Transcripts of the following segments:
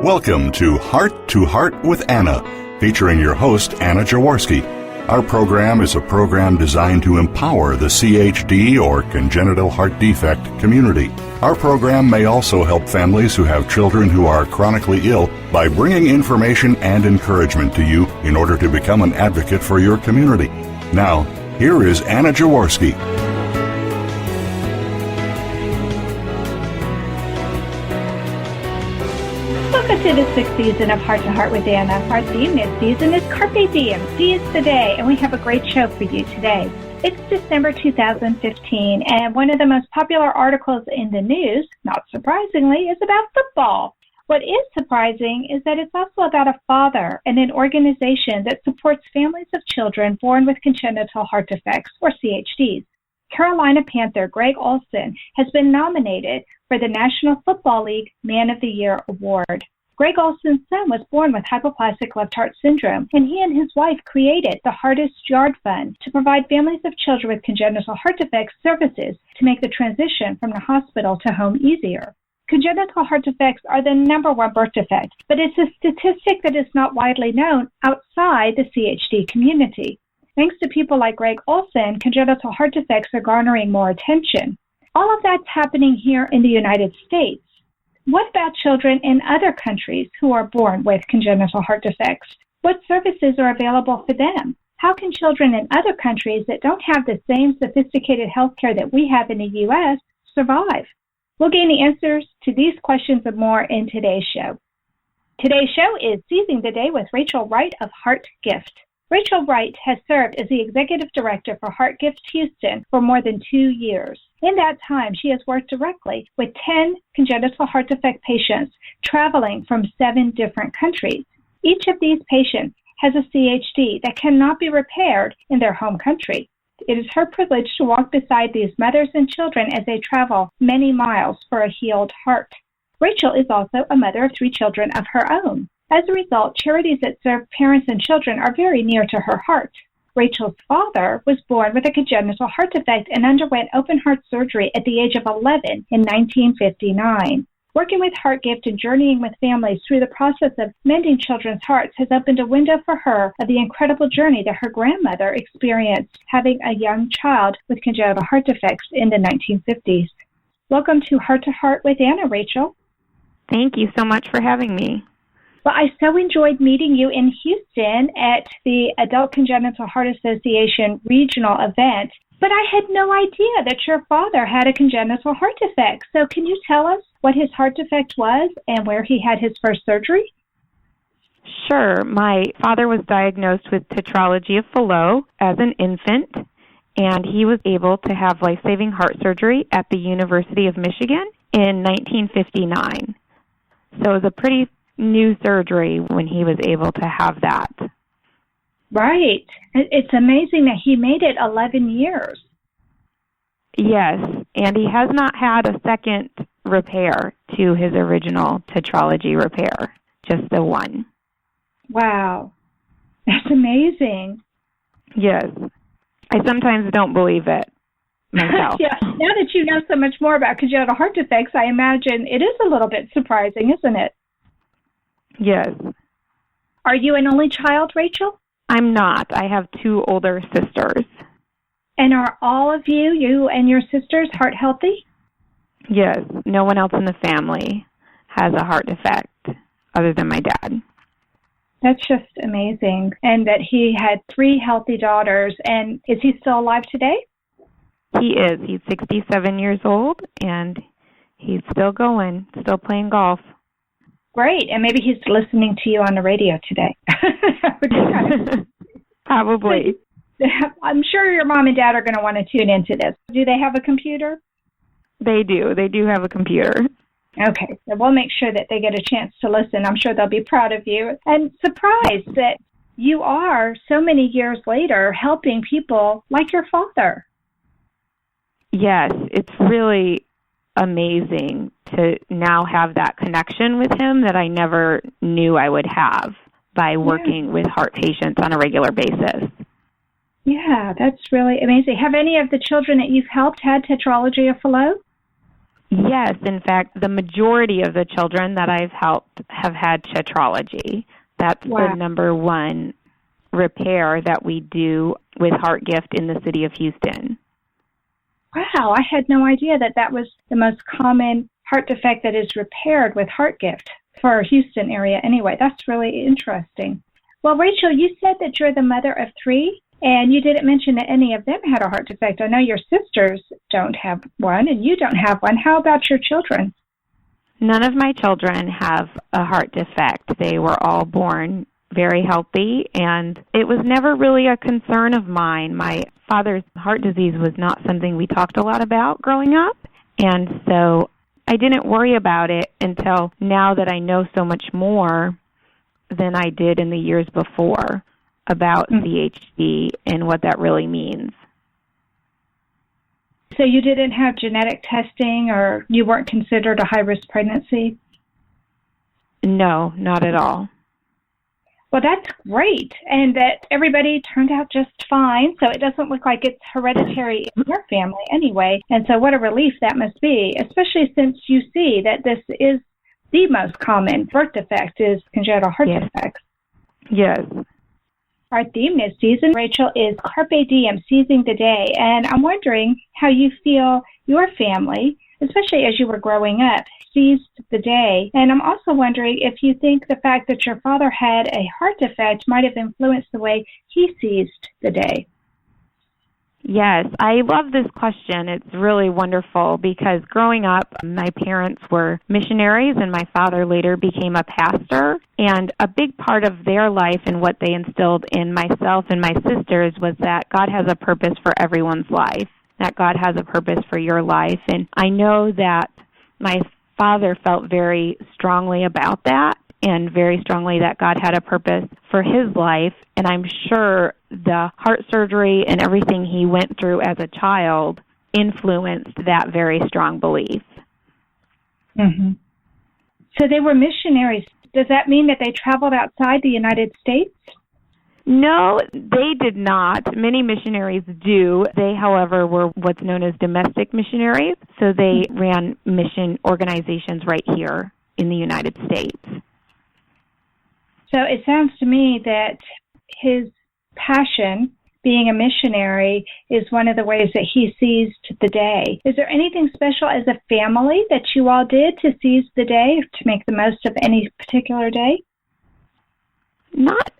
Welcome to Heart with Anna, featuring your host, Anna Jaworski. Our program is a program designed to empower the CHD or congenital heart defect community. Our program may also help families who have children who are chronically ill by bringing information and encouragement to you in order to become an advocate for your community. Now, here is Anna Jaworski. Welcome to the sixth season of Heart to Heart with Anna. Our theme this season is Carpe Diem, seize the day, and we have a great show for you today. It's December 2015, and one of the most popular articles in the news, not surprisingly, is about football. What is surprising is that it's also about a father and an organization that supports families of children born with congenital heart defects, or CHDs. Carolina Panther Greg Olsen has been nominated for the National Football League Man of the Year Award. Greg Olsen's son was born with hypoplastic left heart syndrome, and he and his wife created the Hardest Yard Fund to provide families of children with congenital heart defects services to make the transition from the hospital to home easier. Congenital heart defects are the number one birth defect, but it's a statistic that is not widely known outside the CHD community. Thanks to people like Greg Olsen, congenital heart defects are garnering more attention. All of that's happening here in the United States. What about children in other countries who are born with congenital heart defects? What services are available for them? How can children in other countries that don't have the same sophisticated health care that we have in the U.S. survive? We'll gain the answers to these questions and more in today's show. Today's show is Seizing the Day with Rachael Wright of HeartGift. Rachael Wright has served as the Executive Director for HeartGift Houston for more than 2 years. In that time, she has worked directly with 10 congenital heart defect patients traveling from 7 different countries. Each of these patients has a CHD that cannot be repaired in their home country. It is her privilege to walk beside these mothers and children as they travel many miles for a healed heart. Rachael is also a mother of 3 children of her own. As a result, charities that serve parents and children are very near to her heart. Rachel's father was born with a congenital heart defect and underwent open heart surgery at the age of 11 in 1959. Working with HeartGift and journeying with families through the process of mending children's hearts has opened a window for her of the incredible journey that her grandmother experienced having a young child with congenital heart defects in the 1950s. Welcome to Heart with Anna, Rachael. Thank you so much for having me. Well, I so enjoyed meeting you in Houston at the Adult Congenital Heart Association regional event, but I had no idea that your father had a congenital heart defect. So can you tell us what his heart defect was and where he had his first surgery? Sure. My father was diagnosed with tetralogy-of-fallot as an infant, and he was able to have life-saving heart surgery at the University of Michigan in 1959. So it was a pretty new surgery when he was able to have that. Right. It's amazing that he made it 11 years. Yes, and he has not had a second repair to his original tetralogy repair, just the one. Wow. That's amazing. Yes. I sometimes don't believe it myself. Yeah. Now that you know so much more about congenital heart defects, I imagine it is a little bit surprising, isn't it? Yes. Are you an only child, Rachael? I'm not. I have 2 older sisters. And are all of you and your sisters, heart healthy? Yes. No one else in the family has a heart defect other than my dad. That's just amazing. And that he had 3 healthy daughters. And is he still alive today? He is. He's 67 years old, and he's still going, still playing golf. Great, and maybe he's listening to you on the radio today. Probably. I'm sure your mom and dad are going to want to tune into this. Do they have a computer? They do. They do have a computer. Okay, so we'll make sure that they get a chance to listen. I'm sure they'll be proud of you and surprised that you are, so many years later, helping people like your father. Yes, it's really amazing to now have that connection with him that I never knew I would have by working with heart patients on a regular basis. Yeah, that's really amazing. Have any of the children that you've helped had tetralogy-of-fallot? Yes, in fact, the majority of the children that I've helped have had tetralogy. That's the number one repair that we do with HeartGift in the city of Houston. Wow, I had no idea that that was the most common heart defect that is repaired with HeartGift for our Houston area anyway. That's really interesting. Well, Rachel, you said that you're the mother of 3, and you didn't mention that any of them had a heart defect. I know your sisters don't have one, and you don't have one. How about your children? None of my children have a heart defect. They were all born very healthy, and it was never really a concern of mine. My father's heart disease was not something we talked a lot about growing up, and so I didn't worry about it until now that I know so much more than I did in the years before about CHD and what that really means. So you didn't have genetic testing, or you weren't considered a high-risk pregnancy? No, not at all. Well, that's great, and that everybody turned out just fine, so it doesn't look like it's hereditary in your family anyway, and so what a relief that must be, especially since you see that this is the most common birth defect is congenital heart defects. Yes. Our theme this season, Rachel, is Carpe Diem, seizing the day, and I'm wondering how you feel your family, especially as you were growing up, seized the day. And I'm also wondering if you think the fact that your father had a heart defect might have influenced the way he seized the day. Yes, I love this question. It's really wonderful because growing up, my parents were missionaries and my father later became a pastor. And a big part of their life and what they instilled in myself and my sisters was that God has a purpose for everyone's life, that God has a purpose for your life. And I know that my father felt very strongly about that and very strongly that God had a purpose for his life. And I'm sure the heart surgery and everything he went through as a child influenced that very strong belief. Mm-hmm. So they were missionaries. Does that mean that they traveled outside the United States? No, they did not. Many missionaries do. They, however, were what's known as domestic missionaries. So they ran mission organizations right here in the United States. So it sounds to me that his passion, being a missionary, is one of the ways that he seized the day. Is there anything special as a family that you all did to seize the day, to make the most of any particular day? Not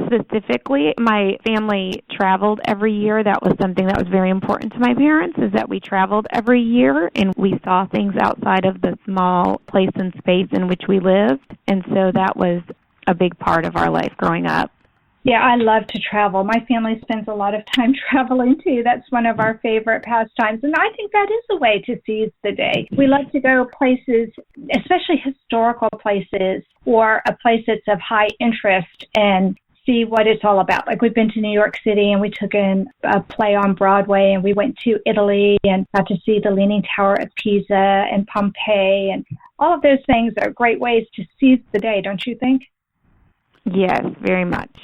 specifically. My family traveled every year. That was something that was very important to my parents, is that we traveled every year and we saw things outside of the small place and space in which we lived. And so that was a big part of our life growing up. Yeah, I love to travel. My family spends a lot of time traveling, too. That's one of our favorite pastimes, and I think that is a way to seize the day. We love to go places, especially historical places, or a place that's of high interest, and see what it's all about. Like, we've been to New York City, and we took in a play on Broadway, and we went to Italy and got to see the Leaning Tower of Pisa and Pompeii, and all of those things are great ways to seize the day, don't you think? Yes, very much.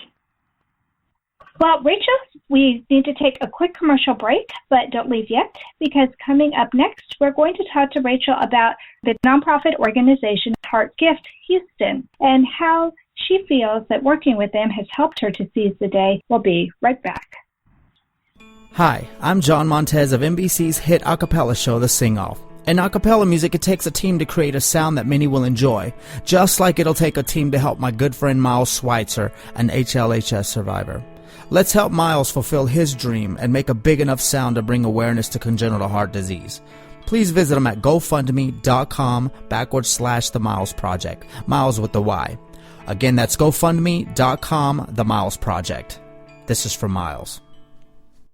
Well, Rachel, we need to take a quick commercial break, but don't leave yet, because coming up next, we're going to talk to Rachel about the nonprofit organization HeartGift Houston and how she feels that working with them has helped her to seize the day. We'll be right back. Hi, I'm John Montez of NBC's hit a cappella show, The Sing-Off. In a cappella music, it takes a team to create a sound that many will enjoy, just like it'll take a team to help my good friend Miles Schweitzer, an HLHS survivor. Let's help Miles fulfill his dream and make a big enough sound to bring awareness to congenital heart disease. Please visit him at GoFundMe.com/The Miles Project. Miles with the Y. Again, that's GoFundMe.com, The Miles Project. This is for Miles.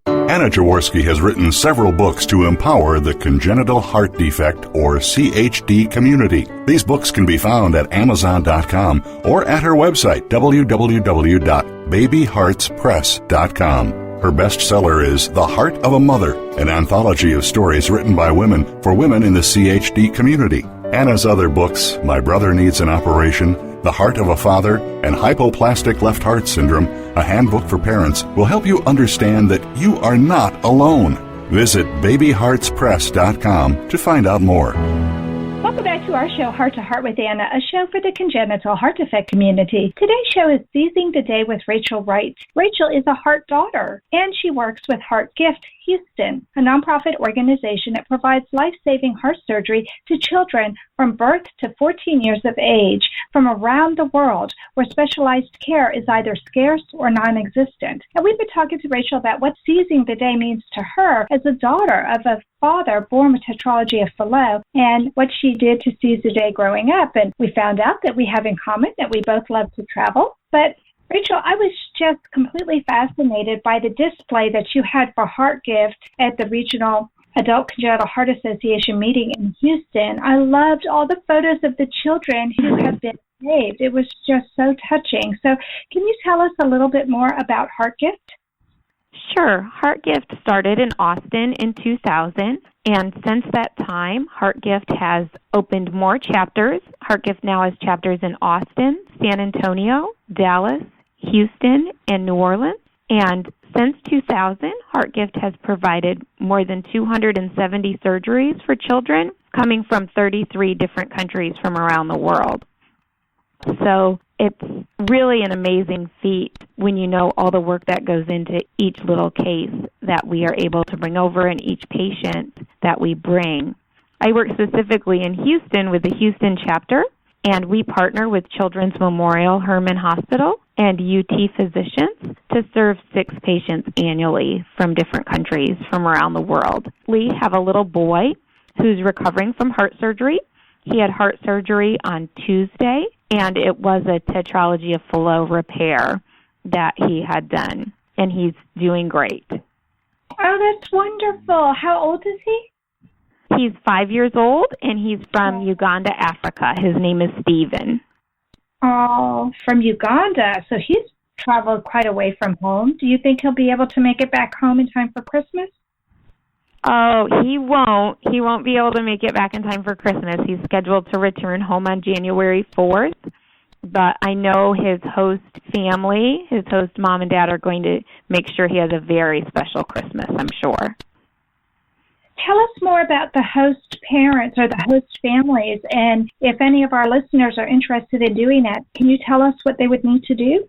Anna Jaworski has written several books to empower the congenital heart defect, or CHD, community. These books can be found at Amazon.com or at her website, www.babyheartspress.com. Her bestseller is The Heart of a Mother, an anthology of stories written by women for women in the CHD community. Anna's other books, My Brother Needs an Operation, The Heart of a Father, and Hypoplastic Left Heart Syndrome, a handbook for parents, will help you understand that you are not alone. Visit babyheartspress.com to find out more. Welcome back to our show, Heart to Heart with Anna, a show for the congenital heart defect community. Today's show is Seizing the Day with Rachael Wright. Rachael is a heart daughter, and she works with HeartGift Houston, a nonprofit organization that provides life-saving heart surgery to children from birth to 14 years of age from around the world, where specialized care is either scarce or non-existent. And we've been talking to Rachael about what Seizing the Day means to her as a daughter of a father born with tetralogy-of-fallot, and what she did to seize the day growing up. And we found out that we have in common that we both love to travel. But Rachael, I was just completely fascinated by the display that you had for HeartGift at the Regional Adult Congenital Heart Association meeting in Houston. I loved all the photos of the children who have been saved. It was just so touching. So can you tell us a little bit more about HeartGift? Sure. HeartGift started in Austin in 2000, and since that time, HeartGift has opened more chapters. HeartGift now has chapters in Austin, San Antonio, Dallas, Houston, and New Orleans. And since 2000, HeartGift has provided more than 270 surgeries for children coming from 33 different countries from around the world. So it's really an amazing feat when you know all the work that goes into each little case that we are able to bring over and each patient that we bring. I work specifically in Houston with the Houston chapter, and we partner with Children's Memorial Hermann Hospital and UT physicians to serve 6 patients annually from different countries from around the world. We have a little boy who's recovering from heart surgery. He had heart surgery on Tuesday, and it was a tetralogy-of-fallot repair that he had done, and he's doing great. Oh, that's wonderful. How old is he? He's 5 years old, and he's from Uganda, Africa. His name is Stephen. Oh, from Uganda. So he's traveled quite a way from home. Do you think he'll be able to make it back home in time for Christmas? Oh, he won't. He won't be able to make it back in time for Christmas. He's scheduled to return home on January 4th. But I know his host family, his host mom and dad, are going to make sure he has a very special Christmas, I'm sure. Tell us more about the host parents or the host families, and if any of our listeners are interested in doing that, can you tell us what they would need to do?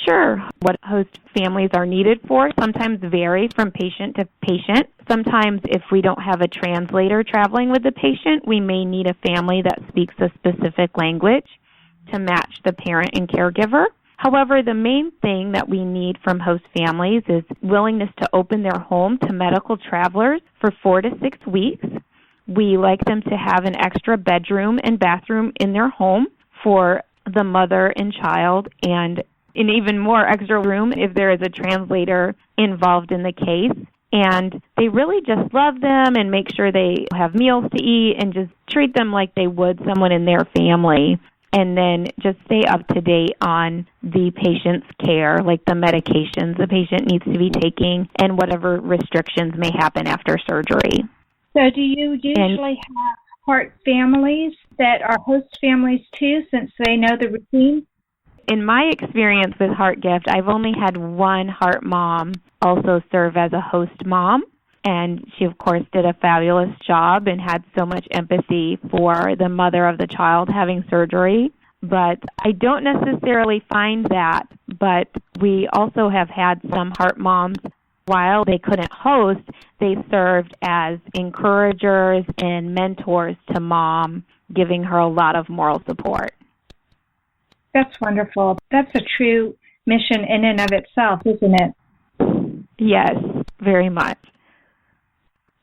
Sure. What host families are needed for sometimes vary from patient to patient. Sometimes if we don't have a translator traveling with the patient, we may need a family that speaks a specific language to match the parent and caregiver. However, the main thing that we need from host families is willingness to open their home to medical travelers for 4 to 6 weeks. We like them to have an extra bedroom and bathroom in their home for the mother and child, and an even more extra room if there is a translator involved in the case. And they really just love them and make sure they have meals to eat and just treat them like they would someone in their family. And then just stay up to date on the patient's care, like the medications the patient needs to be taking and whatever restrictions may happen after surgery. So do you usually have heart families that are host families too, since they know the routine? In my experience with HeartGift, I've only had one heart mom also serve as a host mom. And she, of course, did a fabulous job and had so much empathy for the mother of the child having surgery. But I don't necessarily find that. But we also have had some heart moms, while they couldn't host, they served as encouragers and mentors to mom, giving her a lot of moral support. That's wonderful. That's a true mission in and of itself, isn't it? Yes, very much.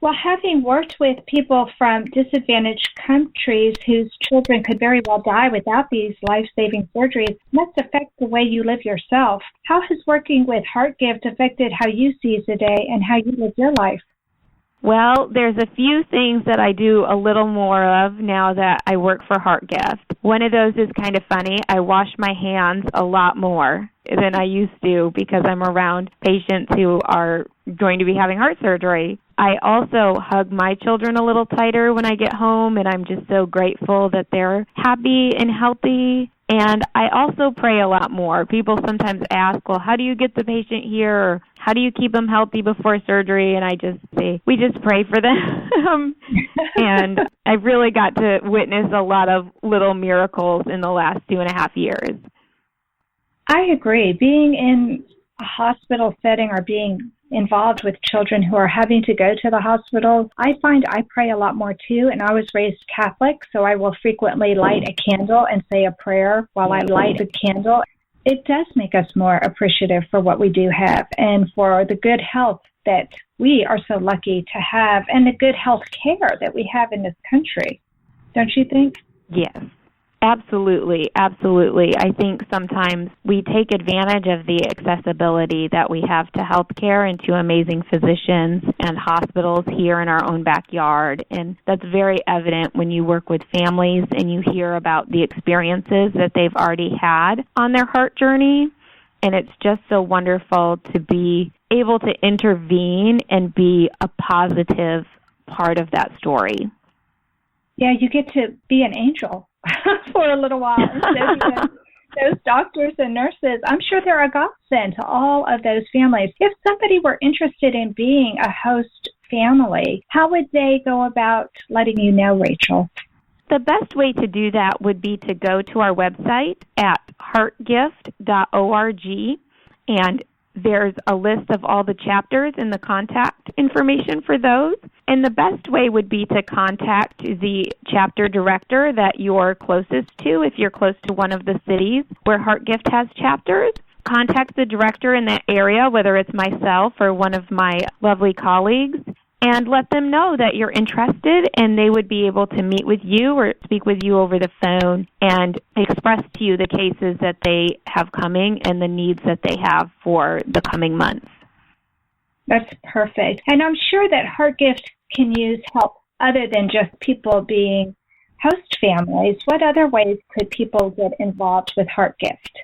Well, having worked with people from disadvantaged countries whose children could very well die without these life-saving surgeries must affect the way you live yourself. How has working with HeartGift affected how you seize the day and how you live your life? Well, there's a few things that I do a little more of now that I work for HeartGift. One of those is kind of funny. I wash my hands a lot more than I used to because I'm around patients who are going to be having heart surgery. I also hug my children a little tighter when I get home, and I'm just so grateful that they're happy and healthy. And I also pray a lot more. People sometimes ask, well, how do you get the patient here? Or how do you keep them healthy before surgery? And I just say, we just pray for them. And I really got to witness a lot of little miracles in the last 2.5 years. I agree. Being in a hospital setting or being involved with children who are having to go to the hospital, I find I pray a lot more too. And I was raised Catholic, so I will frequently light a candle and say a prayer while I light the candle. It does make us more appreciative for what we do have and for the good health that we are so lucky to have and the good health care that we have in this country. Don't you think? Yes. Absolutely, absolutely. I think sometimes we take advantage of the accessibility that we have to healthcare and to amazing physicians and hospitals here in our own backyard. And that's very evident when you work with families and you hear about the experiences that they've already had on their heart journey. And it's just so wonderful to be able to intervene and be a positive part of that story. Yeah, you get to be an angel for a little while instead of those doctors and nurses. I'm sure they're a godsend to all of those families. If somebody were interested in being a host family, how would they go about letting you know, Rachel? The best way to do that would be to go to our website at HeartGift.org, and there's a list of all the chapters and the contact information for those. And the best way would be to contact the chapter director that you're closest to, if you're close to one of the cities where HeartGift has chapters. Contact the director in that area, whether it's myself or one of my lovely colleagues, and let them know that you're interested, and they would be able to meet with you or speak with you over the phone and express to you the cases that they have coming and the needs that they have for the coming months. That's perfect. And I'm sure that HeartGift can use help other than just people being host families. What other ways could people get involved with HeartGift?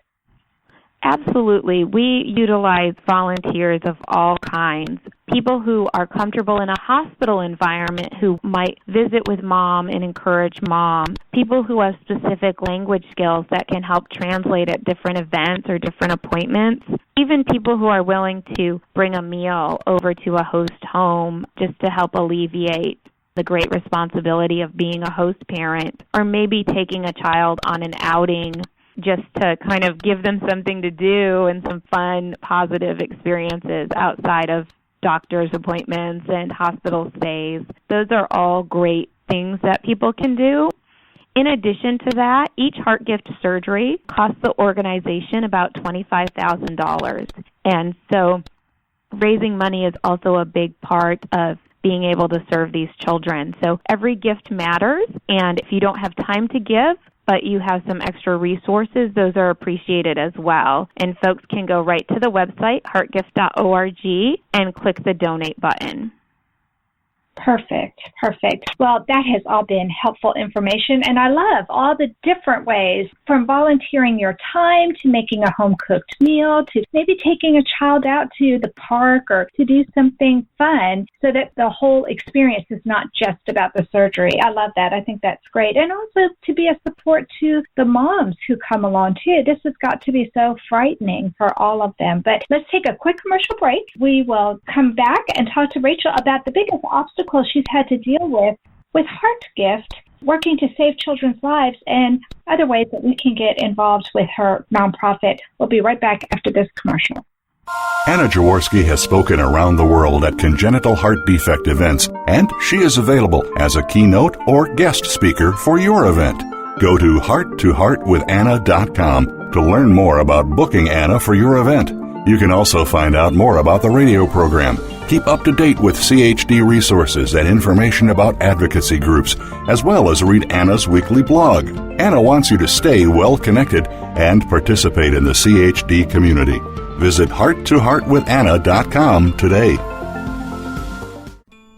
Absolutely. We utilize volunteers of all kinds. People who are comfortable in a hospital environment who might visit with mom and encourage mom. People who have specific language skills that can help translate at different events or different appointments. Even people who are willing to bring a meal over to a host home just to help alleviate the great responsibility of being a host parent, or maybe taking a child on an outing just to kind of give them something to do and some fun, positive experiences outside of doctor's appointments and hospital stays. Those are all great things that people can do. In addition to that, each HeartGift surgery costs the organization about $25,000. And so raising money is also a big part of being able to serve these children. So every gift matters, and if you don't have time to give, but you have some extra resources, those are appreciated as well. And folks can go right to the website, heartgift.org, and click the donate button. Perfect. Well, that has all been helpful information, and I love all the different ways, from volunteering your time to making a home-cooked meal to maybe taking a child out to the park or to do something fun so that the whole experience is not just about the surgery. I love that. I think that's great. And also to be a support to the moms who come along, too. This has got to be so frightening for all of them. But let's take a quick commercial break. We will come back and talk to Rachel about the biggest obstacle she's had to deal with HeartGift, working to save children's lives, and other ways that we can get involved with her nonprofit. We'll be right back after this commercial. Anna Jaworski has spoken around the world at congenital heart defect events, and she is available as a keynote or guest speaker for your event. Go to hearttoheartwithanna.com to learn more about booking Anna for your event. You can also find out more about the radio program, keep up to date with CHD resources and information about advocacy groups, as well as read Anna's weekly blog. Anna wants you to stay well connected and participate in the CHD community. Visit hearttoheartwithanna.com today.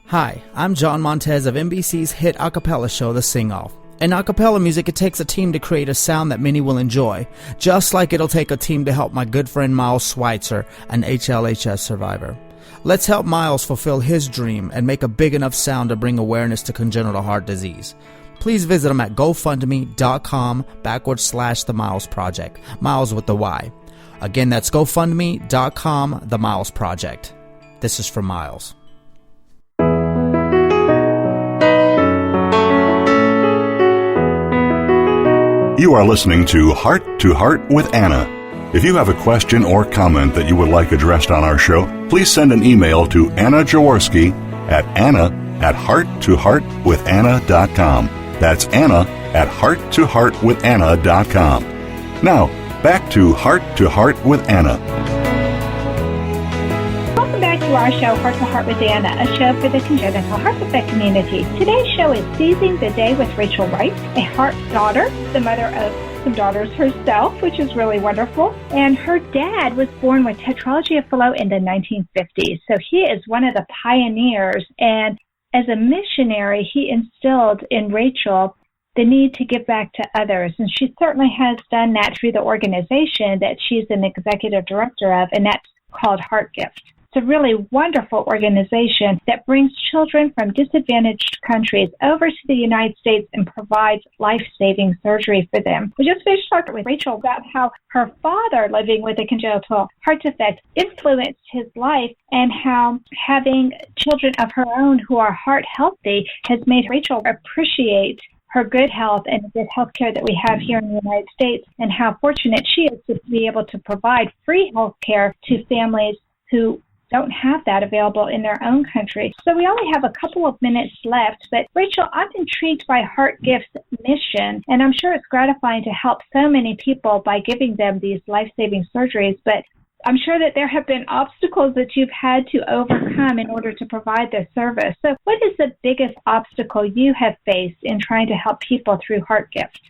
Hi, I'm John Montez of NBC's hit a cappella show, The Sing-Off. In a cappella music, it takes a team to create a sound that many will enjoy, just like it'll take a team to help my good friend Miles Schweitzer, an HLHS survivor. Let's help Miles fulfill his dream and make a big enough sound to bring awareness to congenital heart disease. Please visit him at gofundme.com/The Miles Project, Miles with the Y. Again, that's GoFundMe.com, The Miles Project. This is from Miles. You are listening to Heart with Anna. If you have a question or comment that you would like addressed on our show, please send an email to Anna Jaworski at anna@hearttoheartwithanna.com. That's Anna@hearttoheartwithanna.com. Now, back to Heart with Anna. Welcome back to our show, Heart to Heart with Anna, a show for the congenital heart defect community. Today's show is Seizing the Day with Rachael Wright, a heart daughter, the mother of some daughters herself, which is really wonderful. And her dad was born with tetralogy-of-fallot in the 1950s. So he is one of the pioneers. And as a missionary, he instilled in Rachael the need to give back to others. And she certainly has done that through the organization that she's an executive director of, and that's called HeartGift. It's a really wonderful organization that brings children from disadvantaged countries over to the United States and provides life-saving surgery for them. We just finished talking with Rachael about how her father, living with a congenital heart defect, influenced his life, and how having children of her own who are heart healthy has made Rachael appreciate her good health and the good health care that we have here in the United States, and how fortunate she is to be able to provide free health care to families who don't have that available in their own country. So we only have a couple of minutes left, but Rachael, I'm intrigued by HeartGift's mission, and I'm sure it's gratifying to help so many people by giving them these life-saving surgeries, but I'm sure that there have been obstacles that you've had to overcome in order to provide this service. So what is the biggest obstacle you have faced in trying to help people through HeartGift?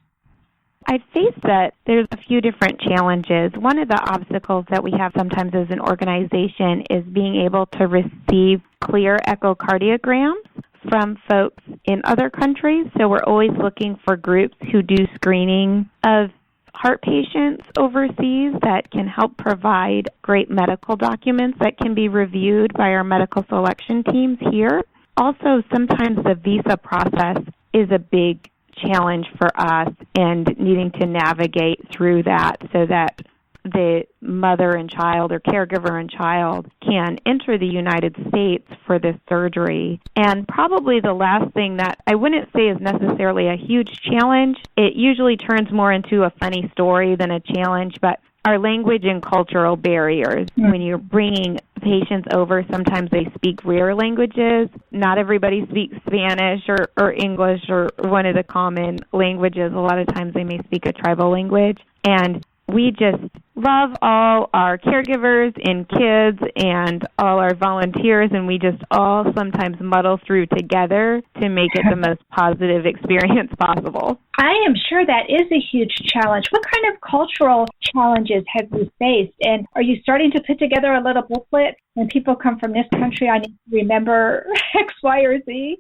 I face that there's a few different challenges. One of the obstacles that we have sometimes as an organization is being able to receive clear echocardiograms from folks in other countries. So we're always looking for groups who do screening of heart patients overseas that can help provide great medical documents that can be reviewed by our medical selection teams here. Also, sometimes the visa process is a big challenge for us, and needing to navigate through that so that the mother and child or caregiver and child can enter the United States for this surgery. And probably the last thing that I wouldn't say is necessarily a huge challenge, it usually turns more into a funny story than a challenge, but our language and cultural barriers. When you're bringing patients over, sometimes they speak rare languages. Not everybody speaks Spanish or English or one of the common languages. A lot of times they may speak a tribal language. And we just love all our caregivers and kids and all our volunteers, and we just all sometimes muddle through together to make it the most positive experience possible. I am sure that is a huge challenge. What kind of cultural challenges have you faced? And are you starting to put together a little booklet? When people come from this country, I need to remember X, Y, or Z?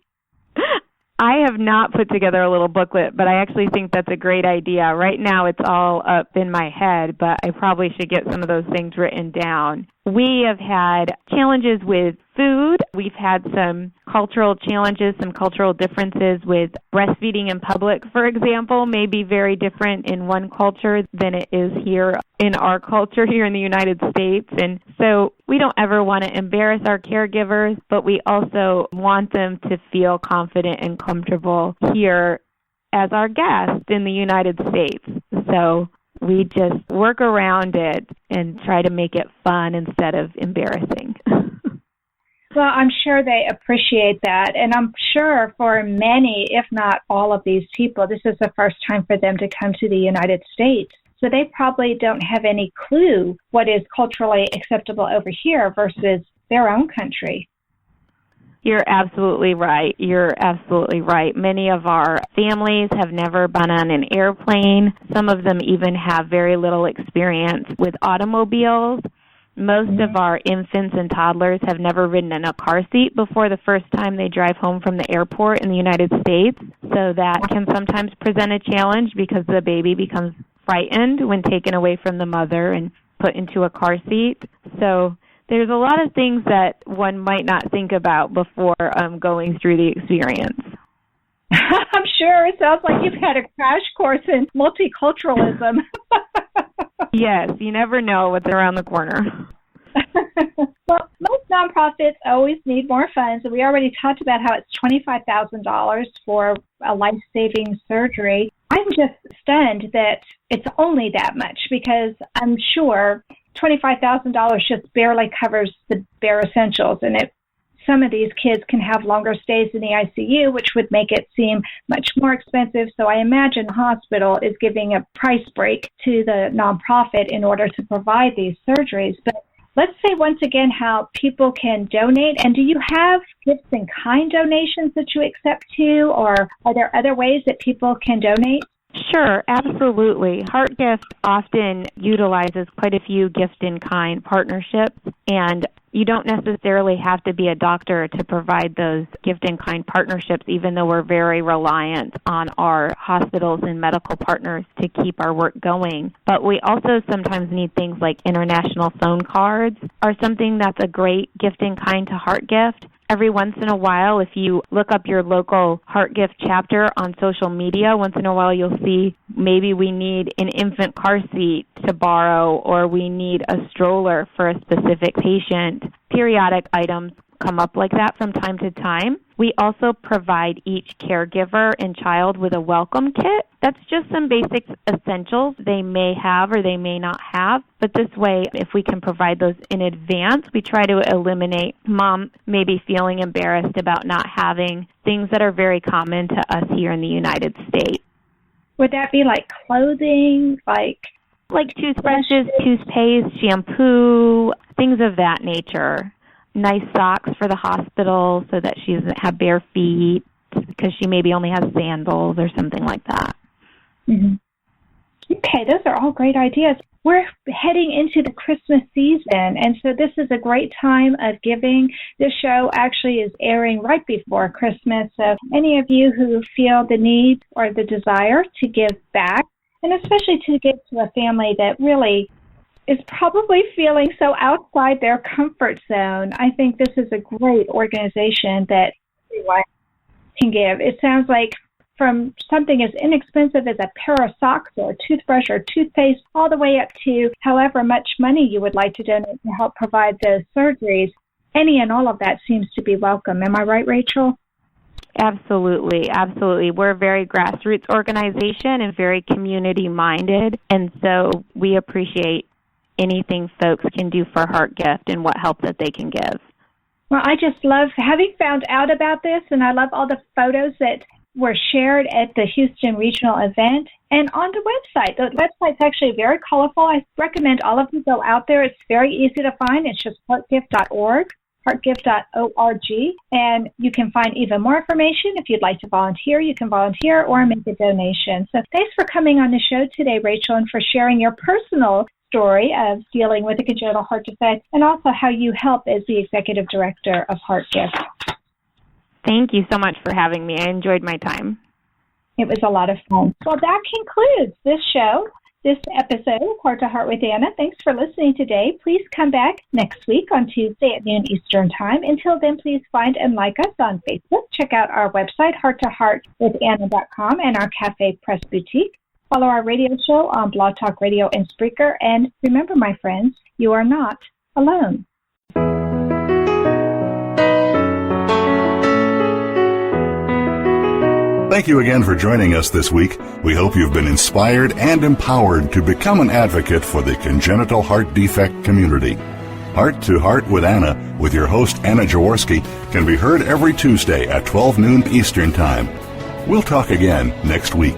I have not put together a little booklet, but I actually think that's a great idea. Right now it's all up in my head, but I probably should get some of those things written down. We have had challenges with food. We've had some cultural challenges, some cultural differences with breastfeeding in public, for example, may be very different in one culture than it is here in our culture here in the United States. And so we don't ever want to embarrass our caregivers, but we also want them to feel confident and comfortable here as our guests in the United States. So we just work around it and try to make it fun instead of embarrassing. Well, I'm sure they appreciate that. And I'm sure for many, if not all of these people, this is the first time for them to come to the United States. So they probably don't have any clue what is culturally acceptable over here versus their own country. You're absolutely right. You're absolutely right. Many of our families have never been on an airplane. Some of them even have very little experience with automobiles. Most of our infants and toddlers have never ridden in a car seat before the first time they drive home from the airport in the United States. So that can sometimes present a challenge because the baby becomes frightened when taken away from the mother and put into a car seat. So there's a lot of things that one might not think about before going through the experience. I'm sure. It sounds like you've had a crash course in multiculturalism. Yes, you never know what's around the corner. Well, most nonprofits always need more funds, and we already talked about how it's $25,000 for a life-saving surgery. I'm just stunned that it's only that much, because I'm sure $25,000 just barely covers the bare essentials, and some of these kids can have longer stays in the ICU, which would make it seem much more expensive. So I imagine the hospital is giving a price break to the nonprofit in order to provide these surgeries. But let's say once again how people can donate. And do you have gifts in kind donations that you accept too, or are there other ways that people can donate? Sure, absolutely. HeartGift often utilizes quite a few gift-in-kind partnerships, and you don't necessarily have to be a doctor to provide those gift-in-kind partnerships, even though we're very reliant on our hospitals and medical partners to keep our work going. But we also sometimes need things like international phone cards are something that's a great gift-in-kind to HeartGift. Every once in a while, if you look up your local HeartGift chapter on social media, once in a while you'll see maybe we need an infant car seat to borrow, or we need a stroller for a specific patient. Periodic items come up like that from time to time. We also provide each caregiver and child with a welcome kit. That's just some basic essentials they may have or they may not have. But this way, if we can provide those in advance, we try to eliminate mom maybe feeling embarrassed about not having things that are very common to us here in the United States. Would that be like clothing, like toothbrushes, toothpaste, shampoo, things of that nature? Nice socks for the hospital so that she doesn't have bare feet because she maybe only has sandals or something like that. Mm-hmm. Okay, those are all great ideas. We're heading into the Christmas season, and so this is a great time of giving. This show actually is airing right before Christmas, so any of you who feel the need or the desire to give back, and especially to give to a family that really is probably feeling so outside their comfort zone, I think this is a great organization that everyone can give. It sounds like from something as inexpensive as a pair of socks or a toothbrush or toothpaste, all the way up to however much money you would like to donate to help provide those surgeries. Any and all of that seems to be welcome. Am I right, Rachel? Absolutely, absolutely. We're a very grassroots organization and very community-minded, and so we appreciate anything folks can do for HeartGift and what help that they can give. Well, I just love having found out about this, and I love all the photos that were shared at the Houston Regional event and on the website. The website's actually very colorful. I recommend all of you go out there. It's very easy to find. It's just heartgift.org, heartgift.org, and you can find even more information. If you'd like to volunteer, you can volunteer or make a donation. So thanks for coming on the show today, Rachel, and for sharing your personal story of dealing with a congenital heart defect, and also how you help as the executive director of HeartGift. Thank you so much for having me. I enjoyed my time. It was a lot of fun. Well, that concludes this show, this episode of Heart to Heart with Anna. Thanks for listening today. Please come back next week on Tuesday at noon Eastern Time. Until then, please find and like us on Facebook. Check out our website, hearttoheartwithanna.com, and our Cafe Press Boutique. Follow our radio show on Blog Talk Radio and Spreaker. And remember, my friends, you are not alone. Thank you again for joining us this week. We hope you've been inspired and empowered to become an advocate for the congenital heart defect community. Heart to Heart with Anna, with your host Anna Jaworski, can be heard every Tuesday at 12 noon Eastern Time. We'll talk again next week.